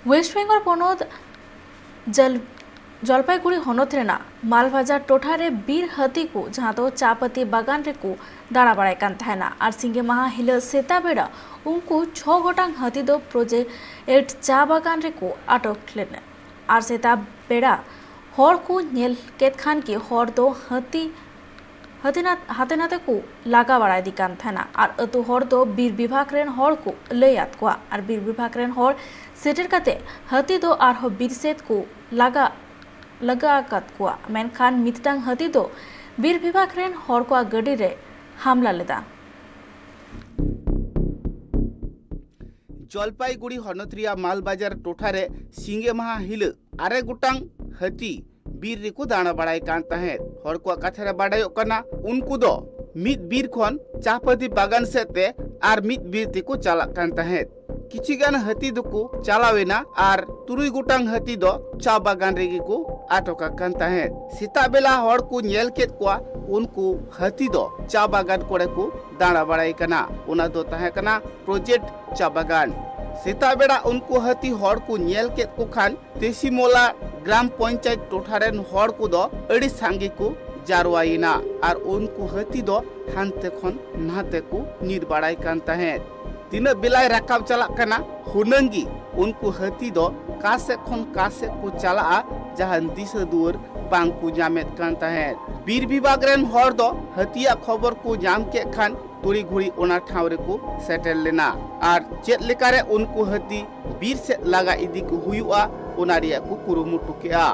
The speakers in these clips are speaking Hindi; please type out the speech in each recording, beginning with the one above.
वेस्ट बेंगल पनत जलपाईगुड़ी हनत रेना मालबाजार टोठारे बीर हाथी को जहाँ दो चापती बागान रेको दाड़ा बड़ाई कान थायना और सिंगे माहा हिल सेता बेड़ा उनको 6 गोटांग हाथी दो प्रोजेक्ट चा बागान रेको आटक लेना और सेता बेड़ा हर को नेल केत खान की हर दो हाथे नाते को लागा बड़ाई दी कान थायना और अतु हर दो बीर विभाग रेन हर को लैयात को और बीर विभाग रेन हर सेटर काते हाथी दो और बीर सेत को लगा को मेनखान मितटांग हाथी दो बीर विभाग रेन हर को गडी रे हमला लेदा। जलपाईगुड़ी हनतरिया मालबाजार टोठारे सिंगे माहा हिल आरे गुटांग हाथी बीर रेको दाना बड़ाई कान ताहें हर को कथारे बाडायो कना उनको दो मित बीर खन चापती बागान सेते आर मित बीर तेको चाला कान ताहें किछिगान हाथी दुको चालावेना आर तुरुई गुटांग हाथी दो चा बागान रेगे को आटका कान ताहें सीता बेला हर को नेल केत कोआ उनको हाथी दो चा बागान कोड़े को दाना बड़ाई कना उना दो ताहें कना प्रोजेक्ट चा बागान सीता बेड़ा उनको हाथी हर को नेल केत को खान तेसी मोला ग्राम पंचायत टोठारेन हर को दो अड़ी सांगे को जारवाइना और उनको हाथी दो हानते खन नाते को नीर बड़ाई कान ताहें तीन बिलाय राकाब चला कना हुनंगी उनको हाथी दो कासे खन कासे को चला जहां दिशा दुवर बांग को जामेत कान ताहें बीर विभाग रेन हर दो हाथिया खबर को जाम के खान तुरी घुड़ी ओना ठाव रे को सेटल लेना और चेत लेकारे उनको हाथी बीर से लगा इदी को हुआ ओना रिया को कुरुमुटु केआ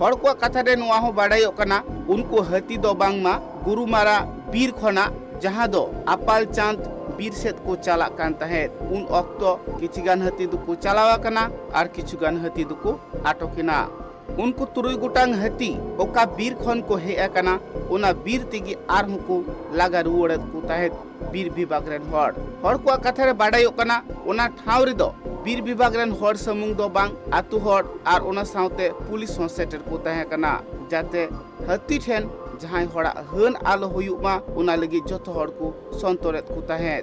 हर को कथा रे नोआ हो बाडायो कना उनको हाथी दो बांगमा गुरुमारा बीर खना जहां दो अपाल चांद बीर सेत को चला कान ताहें उन अक्तो किछिगान हाथी दुको चलावा कना और किछुगान हाथी दुको आटोकिना उनको तुरुई गुटांग हाथी ओका बीर खन को हे कना ओना बीर तिगी आर को लागा रुवड़त को ताहें बीर विभाग रेन हर को कथा रे बाडायो कना ओना ठाव रे दो बीर विभाग रेन हर समुंग दो बांग आतु हर और ओना साउते पुलिस हो सेटर को ताहें कना जाते हाथी ठेन जहां हड़ा हन आलो हुयुमा ओना लगी जतो हर को संतोरेत को ताहें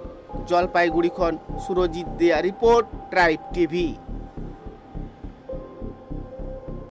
जलपाईगुड़ी खन सुरजीत दिया रिपोर्ट ट्राइब टीवी।